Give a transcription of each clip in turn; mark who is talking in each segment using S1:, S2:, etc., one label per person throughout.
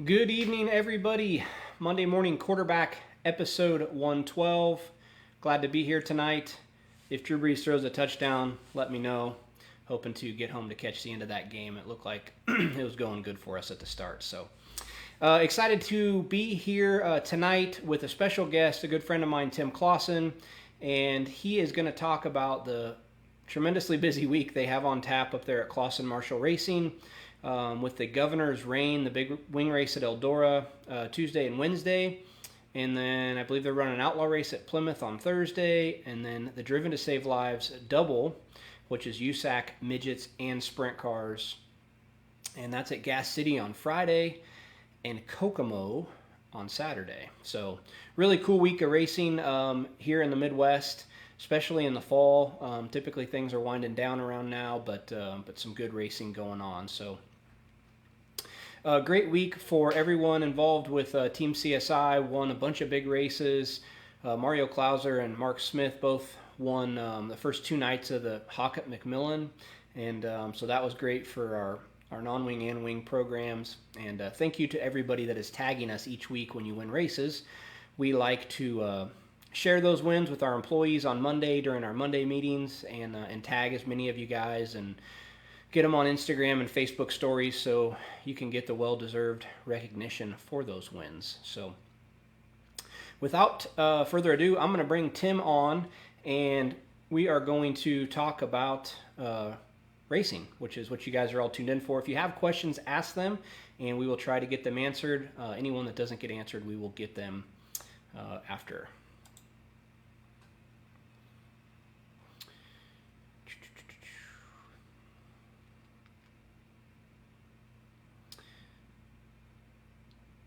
S1: Good evening, everybody. Monday morning quarterback episode 112. Glad to be here tonight. If Drew Brees throws a touchdown, let me know. Hoping to get home to catch the end of that game. It looked like it was going good for us at the start. So excited to be here tonight with a special guest, a good friend of mine, Tim Clauson. And he is going to talk about the tremendously busy week they have on tap up there at Clauson Marshall Racing. With the Governor's Reign, the big wing race at Eldora Tuesday and Wednesday. And then I believe they're running an outlaw race at Plymouth on Thursday. And then the Driven to Save Lives double, which is USAC, midgets, and sprint cars. And that's at Gas City on Friday and Kokomo on Saturday. So really cool week of racing here in the Midwest, especially in the fall. Typically things are winding down around now, but some good racing going on. So great week for everyone involved with Team CSI. Won a bunch of big races. Mario Clauser and Mark Smith both won the first two nights of the Hawk at McMillan. And so that was great for our non-wing and wing programs. And thank you to everybody that is tagging us each week when you win races. We like to share those wins with our employees on Monday during our Monday meetings and tag as many of you guys and get them on Instagram and Facebook stories so you can get the well-deserved recognition for those wins. So without further ado, I'm going to bring Tim on, and we are going to talk about racing, which is what you guys are all tuned in for. If you have questions, ask them, and we will try to get them answered. Anyone that doesn't get answered, we will get them after.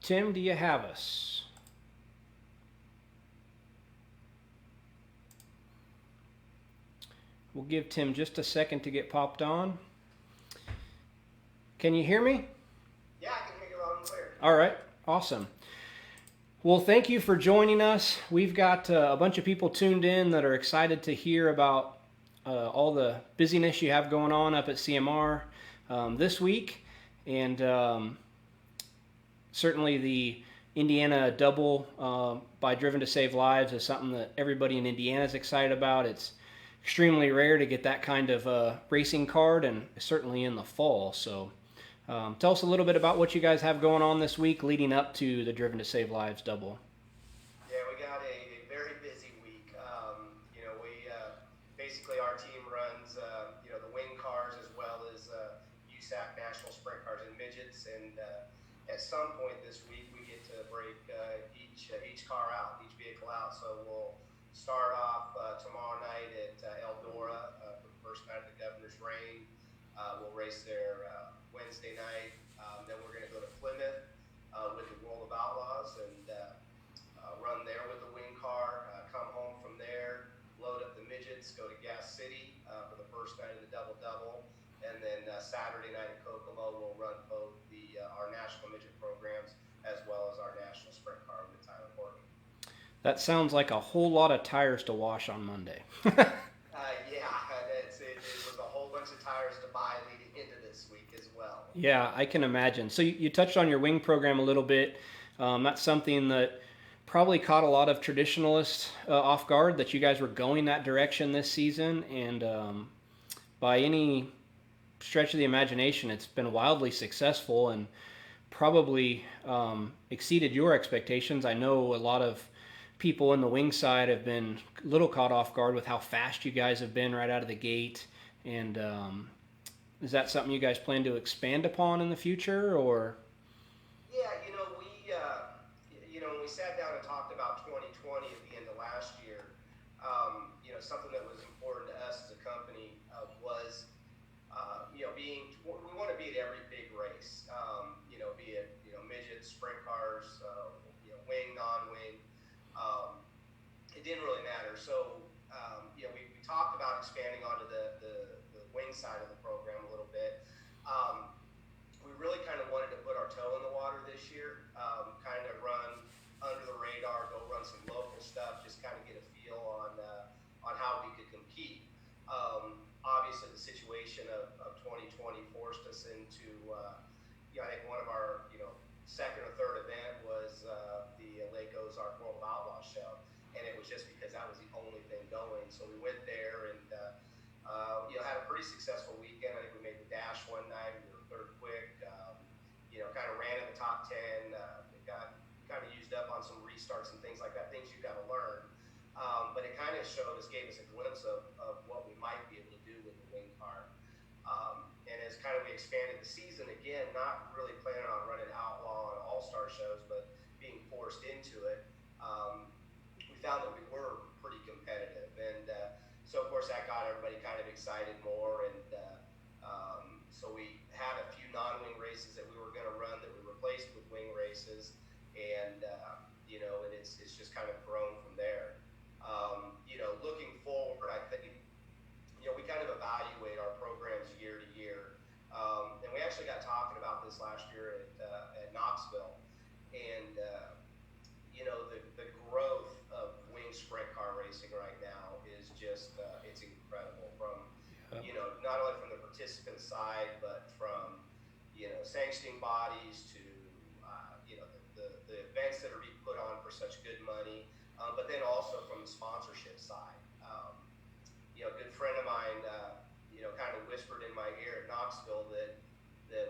S1: Tim, do you have us? We'll give Tim just a second to get popped on. Can you hear me?
S2: Yeah, I can hear you loud and clear.
S1: All right, awesome. Well, thank you for joining us. We've got a bunch of people tuned in that are excited to hear about all the busyness you have going on up at CMR this week. And certainly the Indiana double by Driven to Save Lives is something that everybody in Indiana is excited about. It's extremely rare to get that kind of racing card, and certainly in the fall. So tell us a little bit about what you guys have going on this week leading up to the Driven to Save Lives double.
S2: Yeah, we got a very busy week. We basically our team runs the wing cars as well as USAC national sprint cars and midgets, and at some point this week we get to break each car out, each vehicle out. So we'll start off tomorrow night at Eldora for the first night of the Governor's Reign. We'll race there Wednesday night. Then we're going to go to Plymouth with the World of Outlaws and run there with the wing car. Come home from there, load up the midgets, go to Gas City for the first night of the double-double. And then Saturday night at Kokomo, we'll run both our national midget programs as well as our national sprint car with Tyler Courtney.
S1: That sounds like a whole lot of tires to wash on Monday.
S2: It was a whole bunch of tires to buy leading into this week as well.
S1: Yeah, I can imagine. So you touched on your wing program a little bit. That's something that probably caught a lot of traditionalists off guard, that you guys were going that direction this season. And by any stretch of the imagination, it's been wildly successful and probably exceeded your expectations. I know a lot of people in the wing side have been a little caught off guard with how fast you guys have been right out of the gate. And is that something you guys plan to expand upon in the future, or?
S2: Yeah, when we sat down and talked about 2020 at the end of last year, something that was important to us as a company was, we want to be at every big race, be it, midgets, sprint cars, wing, non-wing. It didn't really matter. So, we talked about expanding onto the wing side of the program a little bit. We really kind of wanted to put our toe in the water this year, kind of run under the radar, go run some local stuff, just kind of get a feel on how we could compete. Obviously, the situation of 2020 forced us into, I think one of our, second or third event was the Lake Ozark World Outlaw Show, and it was just because that was the only thing going. So we went there and had a pretty successful weekend. I think we made the dash one night. We were third quick. Kind of ran in the top 10. It got kind of used up on some restarts and things like that. Things you got to learn. But it kind of gave us a glimpse of what we might be able to do with the wing car. And as kind of we expanded the season again, not really planning on running outlaw and all-star shows, but being forced into it, we found that we were pretty competitive. And so, of course, that got everybody kind of excited more. And so we had a few non-wing races that we were going to run that we replaced with wing races. And, and it's just kind of grown from there. Looking forward, I think, we kind of evaluate our programs year to year. And we actually got talking about this last year at Knoxville. And, the growth of wing sprint car racing right now is just, it's incredible from, not only from the participant side, but from, sanctioning bodies to, the events that are being put on for such good money, but then also from the sponsorship side. A good friend of mine, kind of whispered in my ear at Knoxville that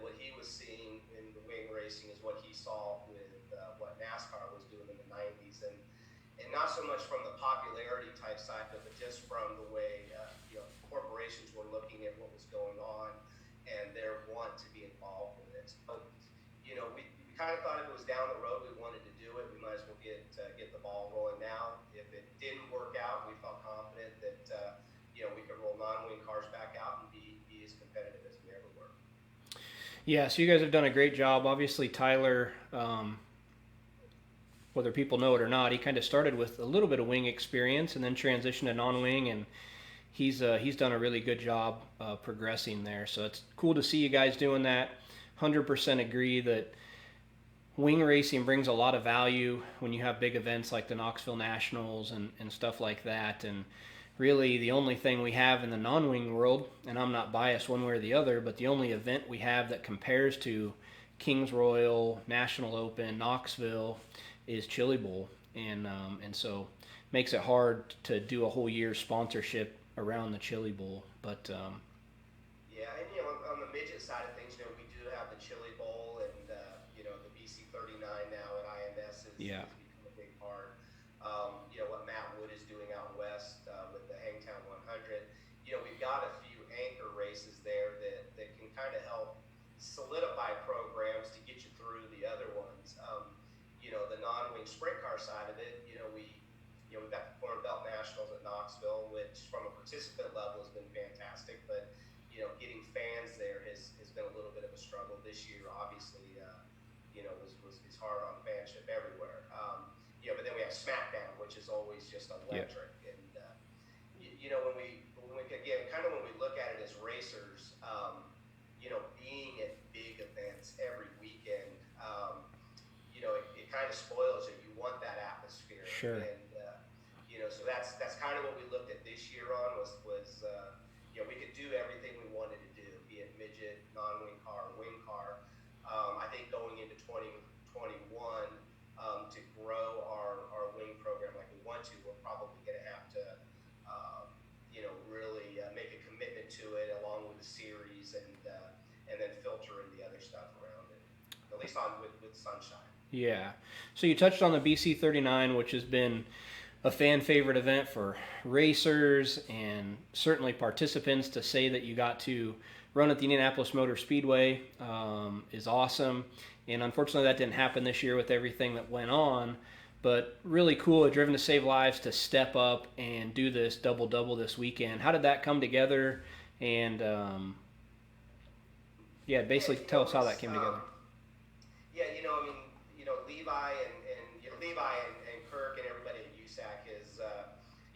S2: what he was seeing in the wing racing is what he saw with what NASCAR was doing in the 90s, and not so much from the popularity type side, but just from the way corporations were looking at what was going on and their want to be involved with it. But we kind of thought if it was down the road we wanted to do it, we might as well get the ball rolling now. If it didn't work out, we felt confident that we could roll non-wing cars back out and be as competitive as we ever were.
S1: Yeah, so you guys have done a great job. Obviously, Tyler, whether people know it or not, he kind of started with a little bit of wing experience and then transitioned to non-wing, and he's done a really good job progressing there. So it's cool to see you guys doing that. 100% agree that wing racing brings a lot of value when you have big events like the Knoxville Nationals and stuff like that. And really the only thing we have in the non-wing world, and I'm not biased one way or the other, but the only event we have that compares to Kings Royal, National Open, Knoxville is Chili Bowl. And so makes it hard to do a whole year's sponsorship around the Chili Bowl. But
S2: yeah, and on the midget side of things, we do have the Chili Bowl, and the BC 39 now at IMS is become a big part. What Matt Wood is doing out west with the Hangtown 100. We've got a few anchor races there that can kind of help solidify programs to get you through the other ones. The non-wing sprint car side of it, we've got the Corn Belt Nationals at Knoxville, which from a participant level has been fantastic, but getting fans there has been a little bit of a struggle this year. Obviously, is hard on fanship everywhere. But then we have SmackDown, which is always just electric. And when we look at it as racers, being at big events every weekend, it kind of spoils it. You want that atmosphere.
S1: Sure.
S2: And so that's kind of what we looked at this year on was we could do everything we wanted to do, be it midget, non-wing car, wing car. I think going into 2021, to grow our wing program like we want to, we're probably going to have to, really make a commitment to it along with the series and then filter in the other stuff around it, at least with Sunshine.
S1: Yeah. So you touched on the BC 39, which has been a fan favorite event for racers and certainly participants. To say that you got to run at the Indianapolis Motor Speedway is awesome. And unfortunately that didn't happen this year with everything that went on. But really cool at Driven to Save Lives to step up and do this double-double this weekend. How did that come together? And basically tell us how that came together.
S2: Levi and Kirk and everybody at USAC is,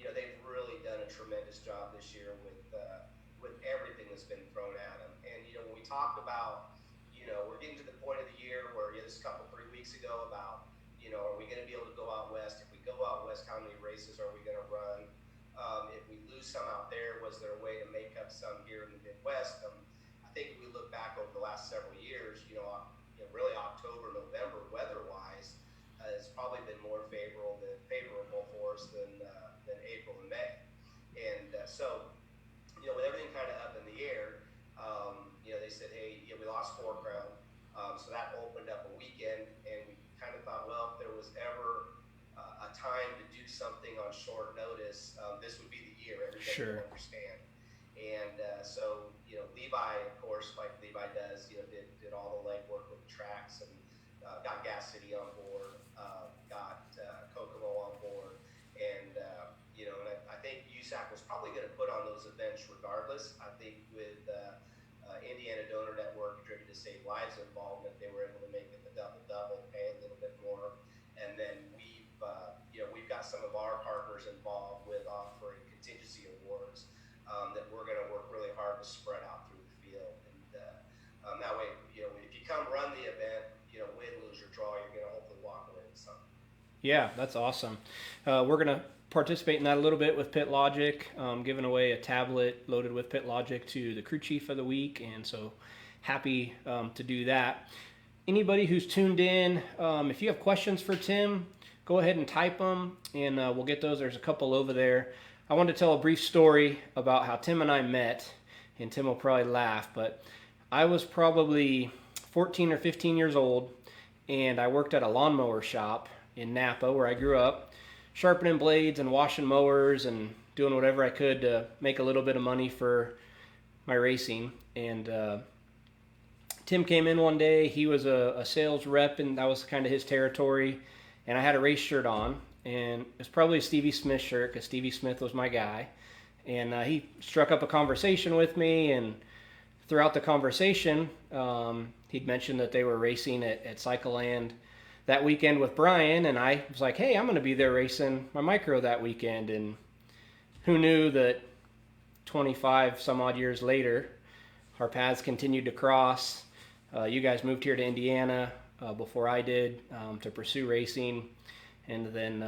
S2: they've really done a tremendous job this year with everything that's been thrown at them. And when we talked about, we're getting to the point of the year where this 3 weeks ago about, are we going to be able to go out west? If we go out west, how many races are we going to run? If we lose some out there, was there a way to make up some here in the Midwest? I think if we look back over the last several years, really October, November something on short notice, this would be the year. Everybody
S1: Sure.
S2: will understand. And so, Levi, of course, like Levi does, did all the legwork with the tracks and got Gas City on board, got Kokomo on board, and I think USAC was probably going to put on those events regardless. I think with Indiana Donor Network, Driven to Save Lives involvement, they were able to make it the double, pay a little bit more, and then we've got some of our partners involved with offering contingency awards that we're going to work really hard to spread out through the field, and that way, if you come run the event, win, lose, or draw, you're going to hopefully walk away with something.
S1: Yeah, that's awesome. We're going to participate in that a little bit with Pit Logic, giving away a tablet loaded with Pit Logic to the crew chief of the week, and so happy to do that. Anybody who's tuned in, if you have questions for Tim, go ahead and type them, and we'll get those. There's a couple over there. I wanted to tell a brief story about how Tim and I met, and Tim will probably laugh, but I was probably 14 or 15 years old, and I worked at a lawnmower shop in Napa where I grew up, sharpening blades and washing mowers and doing whatever I could to make a little bit of money for my racing. And Tim came in one day. He was a sales rep, and that was kind of his territory. And I had a race shirt on, and it was probably a Stevie Smith shirt because Stevie Smith was my guy. And he struck up a conversation with me, and throughout the conversation, he'd mentioned that they were racing at Cycleland that weekend with Brian, and I was like, hey, I'm going to be there racing my micro that weekend. And who knew that 25 some odd years later, our paths continued to cross. You guys moved here to Indiana before I did to pursue racing, and then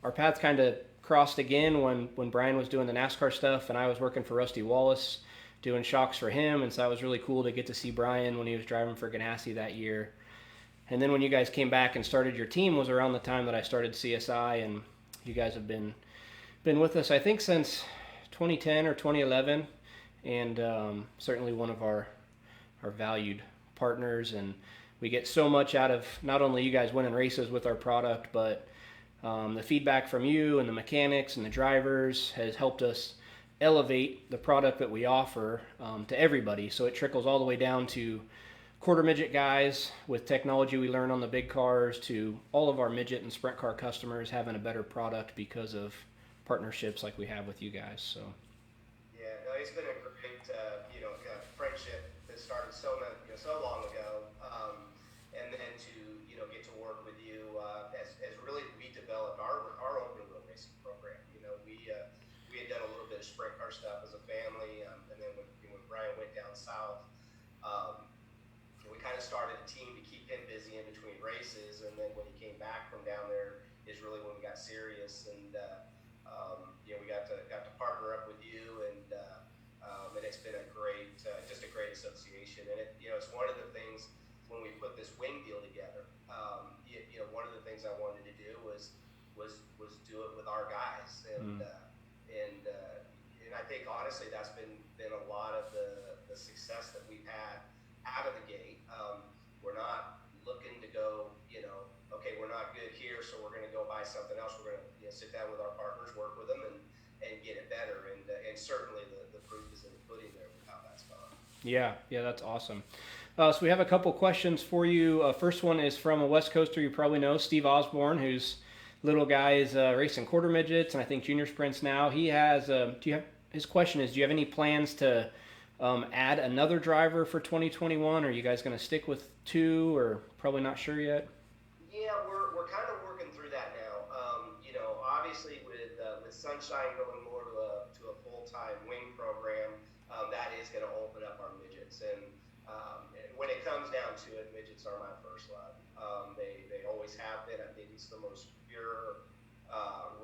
S1: our paths kind of crossed again when Brian was doing the NASCAR stuff and I was working for Rusty Wallace doing shocks for him, and so that was really cool to get to see Brian when he was driving for Ganassi that year. And then when you guys came back and started your team was around the time that I started CSI, and you guys have been with us, I think, since 2010 or 2011, and certainly one of our valued partners. And we get so much out of not only you guys winning races with our product, but the feedback from you and the mechanics and the drivers has helped us elevate the product that we offer to everybody. So it trickles all the way down to quarter midget guys with technology we learn on the big cars to all of our midget and sprint car customers having a better product because of partnerships like we have with you guys. So
S2: yeah, no, it's been a great friendship that started so long ago, and then to get to work with you as really we developed our open wheel racing program. We had done a little bit of sprint car stuff as a family, and then when Brian went down south, we kind of started a team to keep him busy in between races, and then when he came back from down there is really when we got serious, and we got to partner up with you, and it's been just a great association, and it's one of the things when we put this wing deal together. One of the things I wanted to do was do it with our guys, and I think honestly that's been a lot of the success that we've had out of the gate. We're not looking to go, okay, we're not good here, so we're going to go buy something else. We're going to sit down with our partners, work with them, and get it better. And certainly the proof is in the pudding there with how that's gone. Yeah,
S1: that's awesome. So we have a couple questions for you. First one is from a West Coaster you probably know, Steve Osborne, whose little guy is racing quarter midgets and I think junior sprints now. He has, his question is, do you have any plans to add another driver for 2021? Or are you guys going to stick with two, or probably not sure yet?
S2: Yeah, we're kind of working through that now. Obviously with Sunshine going more to a full-time wing program, that is going to open up our midgets. And when it comes down to it, midgets are my first love. They always have been. I think it's the most pure,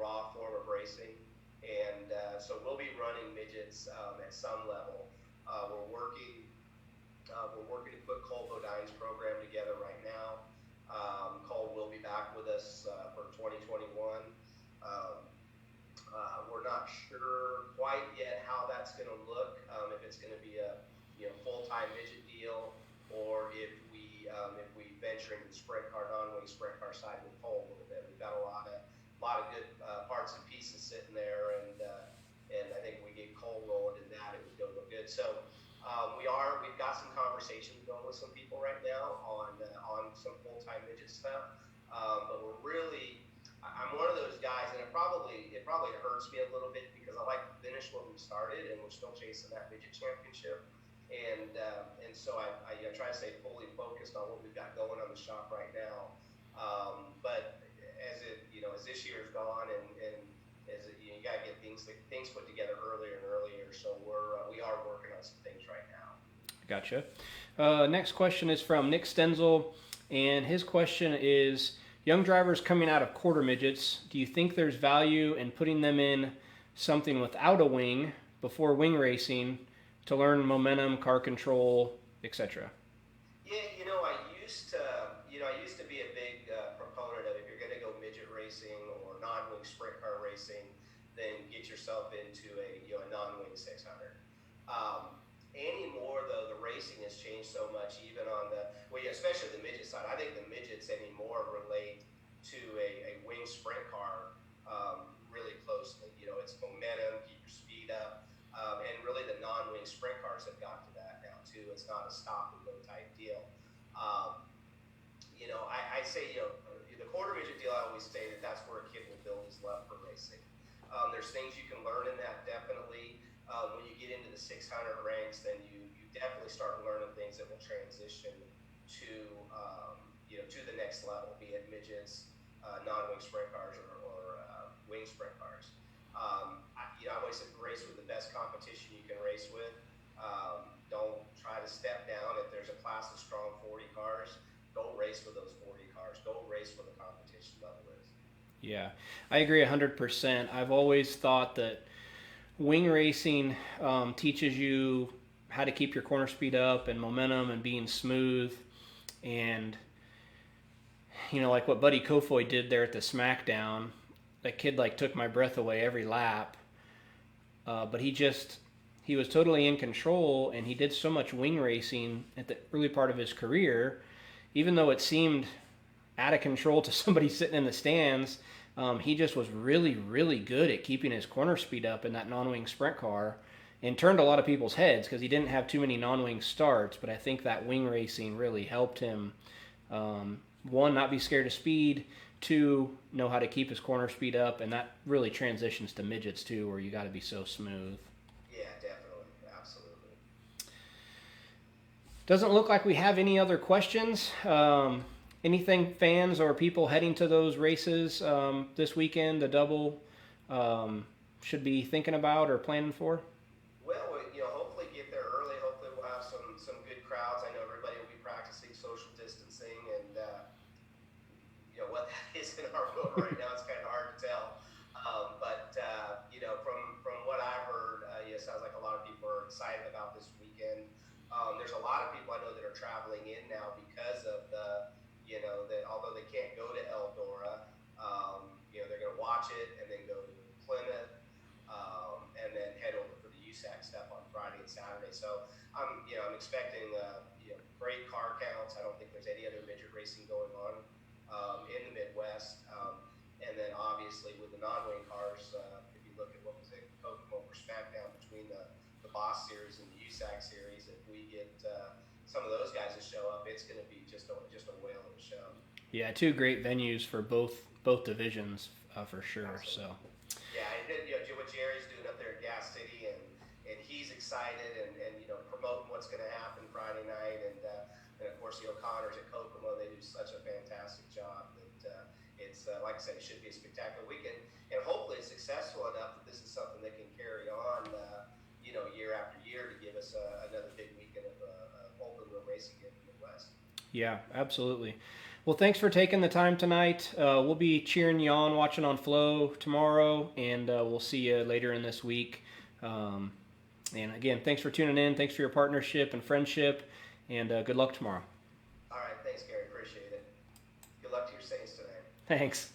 S2: raw form of racing. And so we'll be running midgets at some level. We're working to put Cole Bodine's program together right now. Cole will be back with us for 2021. We're not sure quite yet how that's going to look. If it's going to be a full-time midget deal, or if we venture into the sprint car, non-wing sprint car side with Cole a little bit. We've got a lot of good parts We've got some conversations going with some people right now on some full-time midget stuff. But I'm one of those guys, and it probably hurts me a little bit because I like to finish what we started, and we're still chasing that midget championship. And so I try to stay fully focused on what we've got going on the shop right now. But as this year's gone, and as you got to get things put together earlier and earlier. So we are working on some things right now.
S1: Gotcha. Next question is from Nick Stenzel, and his question is: young drivers coming out of quarter midgets, do you think there's value in putting them in something without a wing before wing racing to learn momentum, car control, etc.?
S2: Yeah, I used to be a big proponent of, if you're going to go midget racing or non-wing sprint car racing, then get yourself into a non-wing 600. Anymore though, the racing has changed so much, even on especially the midget side. I think the midgets anymore relate to a wing sprint car really closely. It's momentum, keep your speed up, and really the non-wing sprint cars have got to that now too. It's not a stop and go type deal. I say, the quarter midget deal, I always say that's where a kid will build his love for racing. There's things you can learn in that, definitely. When you get into the 600 ranks, then you definitely start learning things that will transition to the next level, be it midgets, non-wing sprint cars, or wing sprint cars. I always said race with the best competition you can race with. Don't try to step down. If there's a class of strong 40 cars, go race with those 40 cars. Go race where the competition level is.
S1: Yeah, I agree 100%. I've always thought that wing racing teaches you how to keep your corner speed up and momentum and being smooth. And, like what Buddy Kofoid did there at the SmackDown, that kid took my breath away every lap. But he was totally in control, and he did so much wing racing at the early part of his career, even though it seemed out of control to somebody sitting in the stands. He just was really, really good at keeping his corner speed up in that non-wing sprint car, and turned a lot of people's heads because he didn't have too many non-wing starts. But I think that wing racing really helped him, one, not be scared of speed, two, know how to keep his corner speed up, and that really transitions to midgets too, where you got to be so smooth.
S2: Yeah, definitely. Absolutely.
S1: Doesn't look like we have any other questions. Anything fans or people heading to those races this weekend, the double, should be thinking about or planning for?
S2: Well, hopefully get there early. Hopefully we'll have some good crowds. I know everybody will be practicing social distancing, and what that is in our world right now, it's kind of hard to tell. But from what I've heard, it sounds like a lot of people are excited about this weekend. There's a lot of people I know that are traveling in now because of that although they can't go to Eldora, they're going to watch it and then go to Plymouth, and then head over for the USAC stuff on Friday and Saturday. So I'm expecting great car counts. I don't think there's any other midget racing going on in the Midwest. And then obviously with the non-wing cars, if you look at what was it, Kokomo for SmackDown between the Boss Series and the USAC Series, if we get some of those guys to show up, it's going to be just a whale of a show.
S1: Yeah, two great venues for both divisions for sure.
S2: Absolutely.
S1: So.
S2: Yeah, and then what Jerry's doing up there at Gas City, and he's excited and promoting what's going to happen Friday night, and of course the O'Connors at Kokomo, they do such a fantastic job that it's like I said, it should be a spectacular weekend, and hopefully it's successful enough that this is something that can carry on year after year to give us another big weekend of open wheel racing in the Midwest.
S1: Yeah, absolutely. Well, thanks for taking the time tonight. We'll be cheering you on, watching on Flow tomorrow, and we'll see you later in this week. And again, thanks for tuning in. Thanks for your partnership and friendship, and good luck tomorrow.
S2: All right, thanks, Gary. Appreciate it. Good luck to your Saints today.
S1: Thanks.